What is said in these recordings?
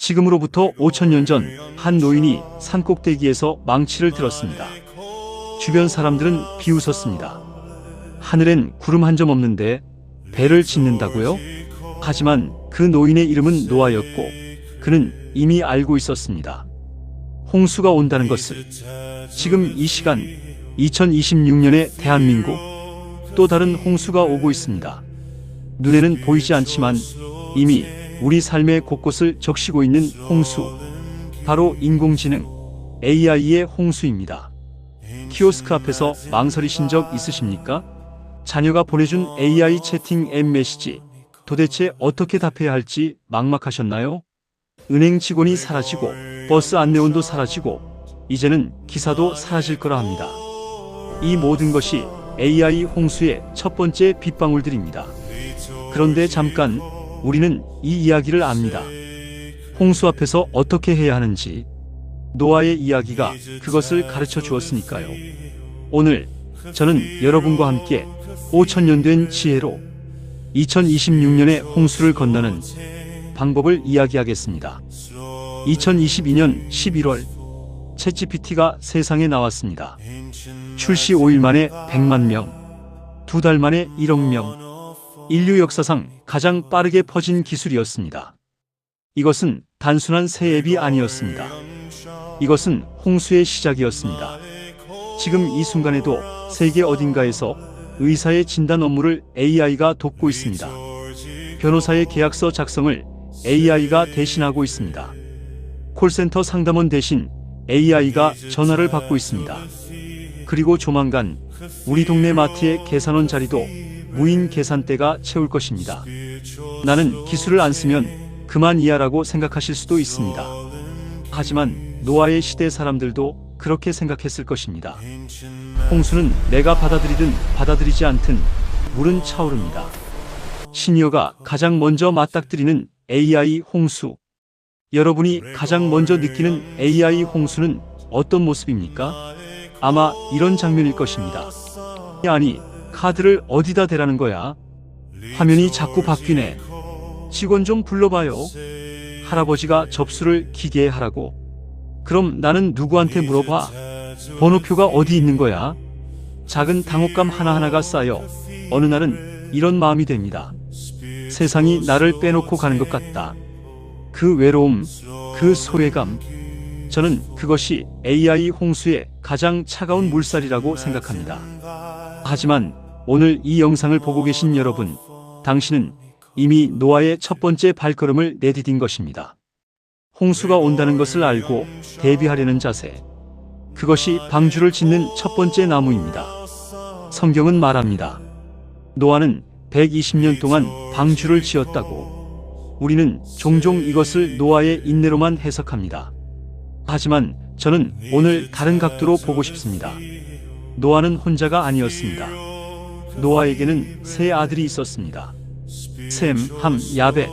지금으로부터 5,000년 전 한 노인이 산꼭대기에서 망치를 들었습니다. 주변 사람들은 비웃었습니다. 하늘엔 구름 한 점 없는데 배를 짓는다고요? 하지만 그 노인의 이름은 노아였고 그는 이미 알고 있었습니다. 홍수가 온다는 것을. 지금 이 시간 2026년의 대한민국, 또 다른 홍수가 오고 있습니다. 눈에는 보이지 않지만 이미 우리 삶의 곳곳을 적시고 있는 홍수, 바로 인공지능 AI의 홍수입니다. 키오스크 앞에서 망설이신 적 있으십니까? 자녀가 보내준 AI 채팅 앱 메시지, 도대체 어떻게 답해야 할지 막막하셨나요? 은행 직원이 사라지고 버스 안내원도 사라지고 이제는 기사도 사라질 거라 합니다. 이 모든 것이 AI 홍수의 첫 번째 빗방울들입니다. 그런데 잠깐, 우리는 이 이야기를 압니다. 홍수 앞에서 어떻게 해야 하는지. 노아의 이야기가 그것을 가르쳐 주었으니까요. 오늘 저는 여러분과 함께 5,000년 된 지혜로 2026년의 홍수를 건너는 방법을 이야기하겠습니다. 2022년 11월 챗GPT가 세상에 나왔습니다. 출시 5일 만에 100만 명, 2달 만에 1억 명. 인류 역사상 가장 빠르게 퍼진 기술이었습니다. 이것은 단순한 새 앱이 아니었습니다. 이것은 홍수의 시작이었습니다. 지금 이 순간에도 세계 어딘가에서 의사의 진단 업무를 AI가 돕고 있습니다. 변호사의 계약서 작성을 AI가 대신하고 있습니다. 콜센터 상담원 대신 AI가 전화를 받고 있습니다. 그리고 조만간 우리 동네 마트의 계산원 자리도 무인 계산대가 채울 것입니다. 나는 기술을 안 쓰면 그만이야라고 생각하실 수도 있습니다. 하지만 노아의 시대 사람들도 그렇게 생각했을 것입니다. 홍수는 내가 받아들이든 받아들이지 않든 물은 차오릅니다. 시니어가 가장 먼저 맞닥뜨리는 AI 홍수. 여러분이 가장 먼저 느끼는 AI 홍수는 어떤 모습입니까? 아마 이런 장면일 것입니다. 아니, 카드를 어디다 대라는 거야? 화면이 자꾸 바뀌네. 직원 좀 불러봐요. 할아버지가 접수를 기계에 하라고. 그럼 나는 누구한테 물어봐? 번호표가 어디 있는 거야? 작은 당혹감 하나하나가 쌓여 어느 날은 이런 마음이 됩니다. 세상이 나를 빼놓고 가는 것 같다. 그 외로움, 그 소외감. 저는 그것이 AI 홍수의 가장 차가운 물살이라고 생각합니다. 하지만 오늘 이 영상을 보고 계신 여러분, 당신은 이미 노아의 첫 번째 발걸음을 내디딘 것입니다. 홍수가 온다는 것을 알고 대비하려는 자세. 그것이 방주를 짓는 첫 번째 나무입니다. 성경은 말합니다. 노아는 120년 동안 방주를 지었다고. 우리는 종종 이것을 노아의 인내로만 해석합니다. 하지만 저는 오늘 다른 각도로 보고 싶습니다. 노아는 혼자가 아니었습니다. 노아에게는 세 아들이 있었습니다. 셈, 함, 야벳.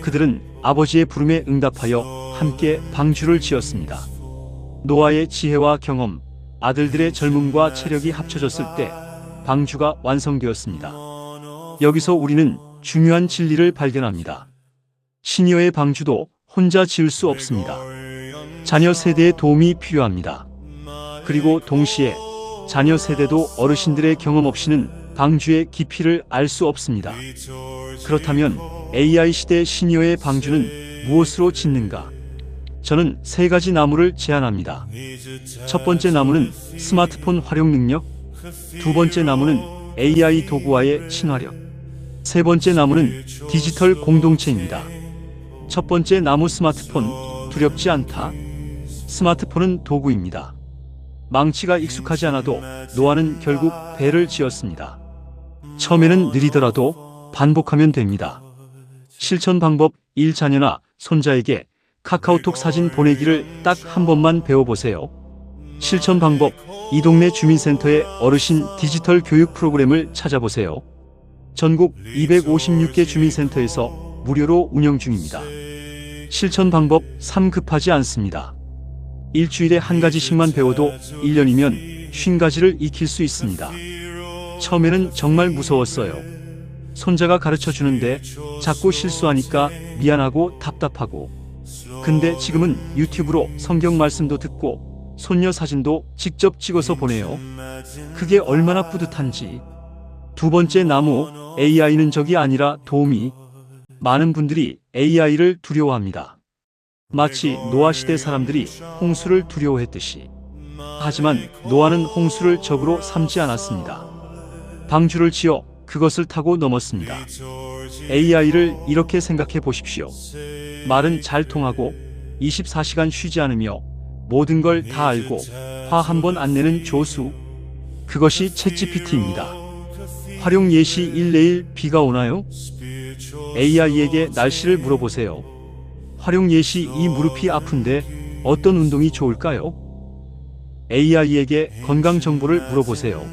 그들은 아버지의 부름에 응답하여 함께 방주를 지었습니다. 노아의 지혜와 경험, 아들들의 젊음과 체력이 합쳐졌을 때 방주가 완성되었습니다. 여기서 우리는 중요한 진리를 발견합니다. 시니어의 방주도 혼자 지을 수 없습니다. 자녀 세대의 도움이 필요합니다. 그리고 동시에 자녀 세대도 어르신들의 경험 없이는 방주의 깊이를 알 수 없습니다. 그렇다면 AI 시대 시니어의 방주는 무엇으로 짓는가? 저는 세 가지 나무를 제안합니다. 첫 번째 나무는 스마트폰 활용 능력, 두 번째 나무는 AI 도구와의 친화력, 세 번째 나무는 디지털 공동체입니다. 첫 번째 나무 스마트폰, 두렵지 않다. 스마트폰은 도구입니다. 망치가 익숙하지 않아도 노아는 결국 배를 지었습니다. 처음에는 느리더라도 반복하면 됩니다. 실천 방법 1. 자녀나 손자에게 카카오톡 사진 보내기를 딱 한 번만 배워보세요. 실천 방법 2. 동네 주민센터의 어르신 디지털 교육 프로그램을 찾아보세요. 전국 256개 주민센터에서 무료로 운영 중입니다. 실천 방법 3. 급하지 않습니다. 일주일에 한 가지씩만 배워도 1년이면 50가지를 익힐 수 있습니다. 처음에는 정말 무서웠어요. 손자가 가르쳐 주는데 자꾸 실수하니까 미안하고 답답하고. 근데 지금은 유튜브로 성경 말씀도 듣고 손녀 사진도 직접 찍어서 보내요. 그게 얼마나 뿌듯한지. 두 번째 나무, AI는 적이 아니라 도움이. 많은 분들이 AI를 두려워합니다. 마치 노아 시대 사람들이 홍수를 두려워했듯이. 하지만 노아는 홍수를 적으로 삼지 않았습니다. 방주를 지어 그것을 타고 넘었습니다. AI를 이렇게 생각해 보십시오. 말은 잘 통하고 24시간 쉬지 않으며 모든 걸 다 알고 화 한 번 안 내는 조수. 그것이 챗GPT입니다. 활용 예시 1. 내일 비가 오나요? AI에게 날씨를 물어보세요. 활용 예시 2. 무릎이 아픈데 어떤 운동이 좋을까요? AI에게 건강 정보를 물어보세요.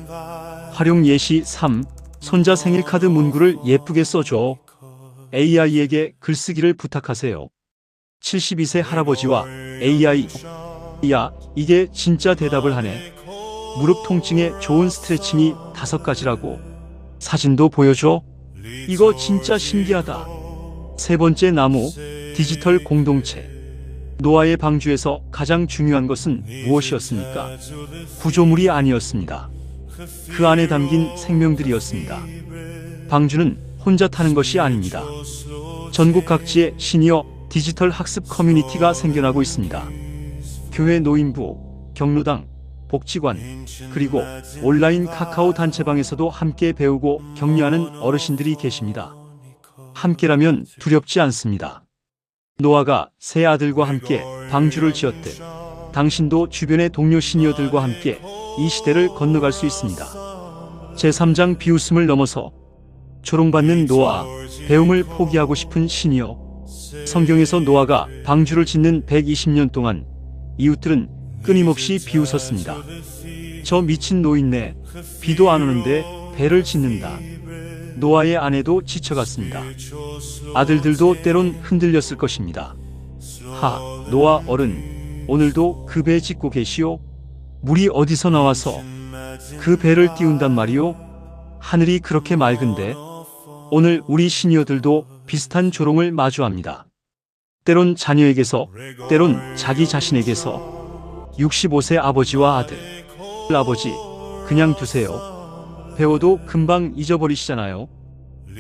활용 예시 3. 손자 생일 카드 문구를 예쁘게 써줘. AI에게 글쓰기를 부탁하세요. 72세 할아버지와 AI. 야, 이게 진짜 대답을 하네. 무릎 통증에 좋은 스트레칭이 5가지라고. 사진도 보여줘. 이거 진짜 신기하다. 세 번째 나무, 디지털 공동체. 노아의 방주에서 가장 중요한 것은 무엇이었습니까? 구조물이 아니었습니다. 그 안에 담긴 생명들이었습니다. 방주는 혼자 타는 것이 아닙니다. 전국 각지에 시니어 디지털 학습 커뮤니티가 생겨나고 있습니다. 교회 노인부, 경로당, 복지관, 그리고 온라인 카카오 단체방에서도 함께 배우고 격려하는 어르신들이 계십니다. 함께라면 두렵지 않습니다. 노아가 세 아들과 함께 방주를 지었듯 당신도 주변의 동료 시니어들과 함께 이 시대를 건너갈 수 있습니다. 제3장 비웃음을 넘어서 조롱받는 노아, 배움을 포기하고 싶은 시니어. 성경에서 노아가 방주를 짓는 120년 동안 이웃들은 끊임없이 비웃었습니다. 저 미친 노인네, 비도 안 오는데 배를 짓는다. 노아의 아내도 지쳐갔습니다. 아들들도 때론 흔들렸을 것입니다. 하, 노아 어른, 오늘도 그 배 짓고 계시오? 물이 어디서 나와서 그 배를 띄운단 말이오? 하늘이 그렇게 맑은데. 오늘 우리 시니어들도 비슷한 조롱을 마주합니다. 때론 자녀에게서, 때론 자기 자신에게서. 65세 아버지와 아들. 아버지, 그냥 두세요. 배워도 금방 잊어버리시잖아요.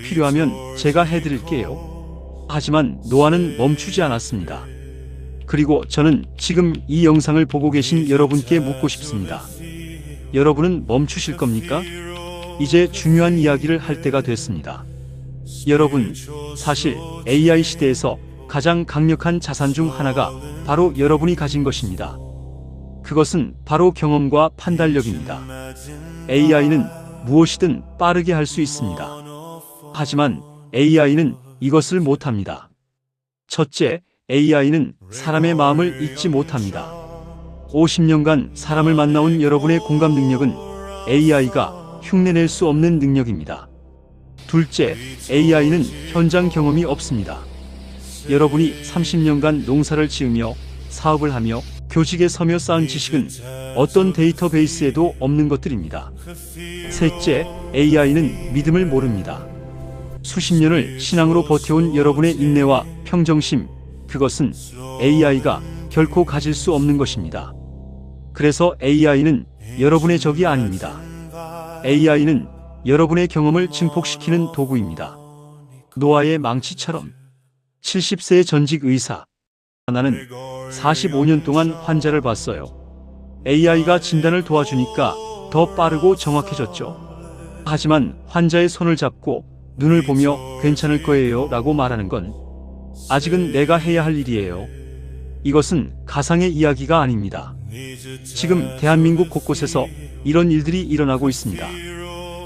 필요하면 제가 해드릴게요. 하지만 노아는 멈추지 않았습니다. 그리고 저는 지금 이 영상을 보고 계신 여러분께 묻고 싶습니다. 여러분은 멈추실 겁니까? 이제 중요한 이야기를 할 때가 됐습니다. 여러분, 사실 AI 시대에서 가장 강력한 자산 중 하나가 바로 여러분이 가진 것입니다. 그것은 바로 경험과 판단력입니다. AI는 무엇이든 빠르게 할 수 있습니다. 하지만 AI는 이것을 못합니다. 첫째, AI는 사람의 마음을 읽지 못합니다. 50년간 사람을 만나온 여러분의 공감 능력은 AI가 흉내낼 수 없는 능력입니다. 둘째, AI는 현장 경험이 없습니다. 여러분이 30년간 농사를 지으며 사업을 하며 교직에 서며 쌓은 지식은 어떤 데이터베이스에도 없는 것들입니다. 셋째, AI는 믿음을 모릅니다. 수십 년을 신앙으로 버텨온 여러분의 인내와 평정심, 그것은 AI가 결코 가질 수 없는 것입니다. 그래서 AI는 여러분의 적이 아닙니다. AI는 여러분의 경험을 증폭시키는 도구입니다. 노아의 망치처럼. 70세의 전직 의사. 나는 45년 동안 환자를 봤어요. AI가 진단을 도와주니까 더 빠르고 정확해졌죠. 하지만 환자의 손을 잡고 눈을 보며 괜찮을 거예요 라고 말하는 건 아직은 내가 해야 할 일이에요. 이것은 가상의 이야기가 아닙니다. 지금 대한민국 곳곳에서 이런 일들이 일어나고 있습니다.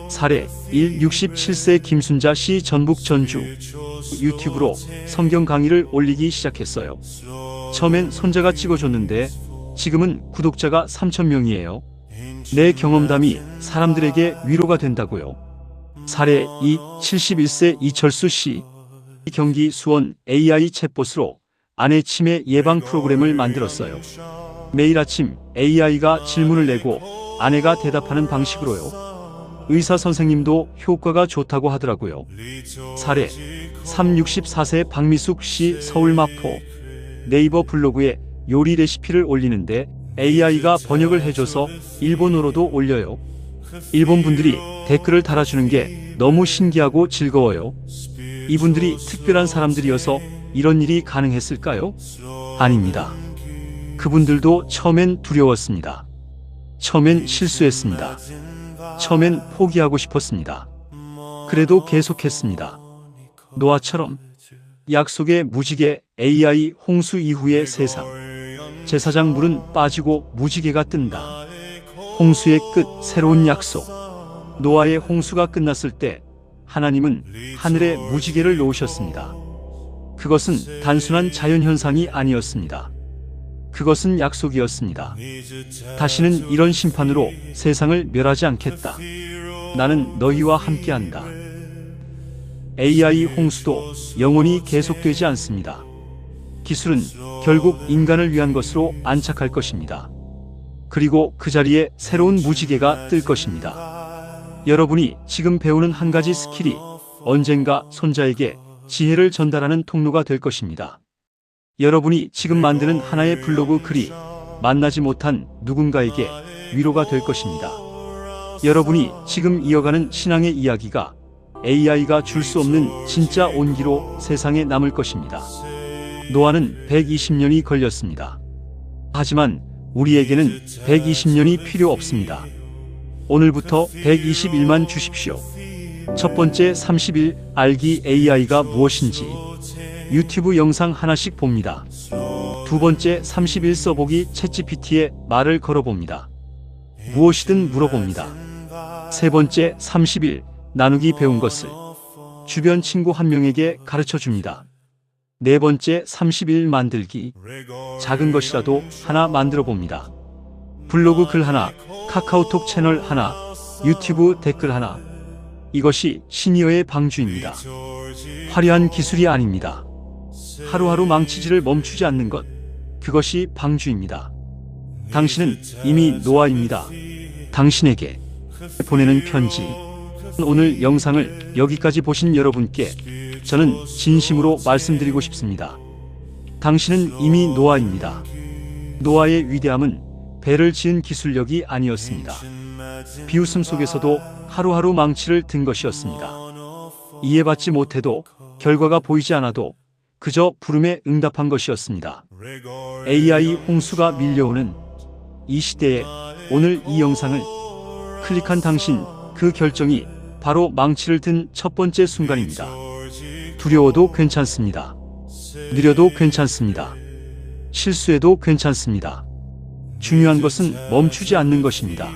사례 1. 67세 김순자 씨 전북 전주. 유튜브로 성경 강의를 올리기 시작했어요. 처음엔 손자가 찍어줬는데 지금은 구독자가 3,000명이에요. 내 경험담이 사람들에게 위로가 된다고요. 사례 2. 71세 이철수 씨. 경기 수원 AI 챗봇으로 아내 치매 예방 프로그램을 만들었어요. 매일 아침 AI가 질문을 내고 아내가 대답하는 방식으로요. 의사 선생님도 효과가 좋다고 하더라고요. 사례 3. 64세 박미숙 씨 서울 마포. 네이버 블로그에 요리 레시피를 올리는데 AI가 번역을 해줘서 일본어로도 올려요. 일본 분들이 댓글을 달아주는 게 너무 신기하고 즐거워요. 이분들이 특별한 사람들이어서 이런 일이 가능했을까요? 아닙니다. 그분들도 처음엔 두려웠습니다. 처음엔 실수했습니다. 처음엔 포기하고 싶었습니다. 그래도 계속했습니다. 노아처럼 약속의 무지개 AI 홍수 이후의 세상. 제사장 물은 빠지고 무지개가 뜬다. 홍수의 끝, 새로운 약속. 노아의 홍수가 끝났을 때 하나님은 하늘에 무지개를 놓으셨습니다. 그것은 단순한 자연현상이 아니었습니다. 그것은 약속이었습니다. 다시는 이런 심판으로 세상을 멸하지 않겠다. 나는 너희와 함께한다. AI 홍수도 영원히 계속되지 않습니다. 기술은 결국 인간을 위한 것으로 안착할 것입니다. 그리고 그 자리에 새로운 무지개가 뜰 것입니다. 여러분이 지금 배우는 한 가지 스킬이 언젠가 손자에게 지혜를 전달하는 통로가 될 것입니다. 여러분이 지금 만드는 하나의 블로그 글이 만나지 못한 누군가에게 위로가 될 것입니다. 여러분이 지금 이어가는 신앙의 이야기가 AI가 줄 수 없는 진짜 온기로 세상에 남을 것입니다. 노아는 120년이 걸렸습니다. 하지만 우리에게는 120년이 필요 없습니다. 오늘부터 121만 주십시오. 첫 번째 30일 알기 AI가 무엇인지 유튜브 영상 하나씩 봅니다. 두 번째 30일 써보기 챗GPT에 말을 걸어봅니다. 무엇이든 물어봅니다. 세 번째 30일 나누기 배운 것을 주변 친구 한 명에게 가르쳐 줍니다. 네 번째 30일 만들기. 작은 것이라도 하나 만들어 봅니다. 블로그 글 하나, 카카오톡 채널 하나, 유튜브 댓글 하나. 이것이 시니어의 방주입니다. 화려한 기술이 아닙니다. 하루하루 망치질을 멈추지 않는 것. 그것이 방주입니다. 당신은 이미 노아입니다. 당신에게 보내는 편지. 오늘 영상을 여기까지 보신 여러분께 저는 진심으로 말씀드리고 싶습니다. 당신은 이미 노아입니다. 노아의 위대함은 배를 지은 기술력이 아니었습니다. 비웃음 속에서도 하루하루 망치를 든 것이었습니다. 이해받지 못해도 결과가 보이지 않아도 그저 부름에 응답한 것이었습니다. AI 홍수가 밀려오는 이 시대에 오늘 이 영상을 클릭한 당신, 그 결정이 바로 망치를 든 첫 번째 순간입니다. 두려워도 괜찮습니다. 느려도 괜찮습니다. 실수해도 괜찮습니다. 중요한 것은 멈추지 않는 것입니다.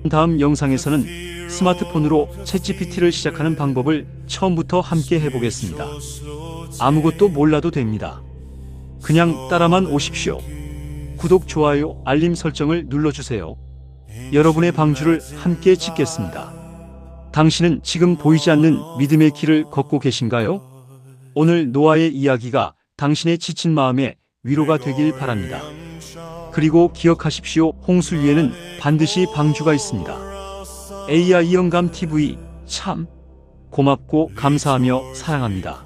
다음 영상에서는 스마트폰으로 챗GPT를 시작하는 방법을 처음부터 함께 해보겠습니다. 아무것도 몰라도 됩니다. 그냥 따라만 오십시오. 구독, 좋아요, 알림 설정을 눌러주세요. 여러분의 방주를 함께 짓겠습니다. 당신은 지금 보이지 않는 믿음의 길을 걷고 계신가요? 오늘 노아의 이야기가 당신의 지친 마음에 위로가 되길 바랍니다. 그리고 기억하십시오. 홍수 위에는 반드시 방주가 있습니다. AI 영감TV 참 고맙고 감사하며 사랑합니다.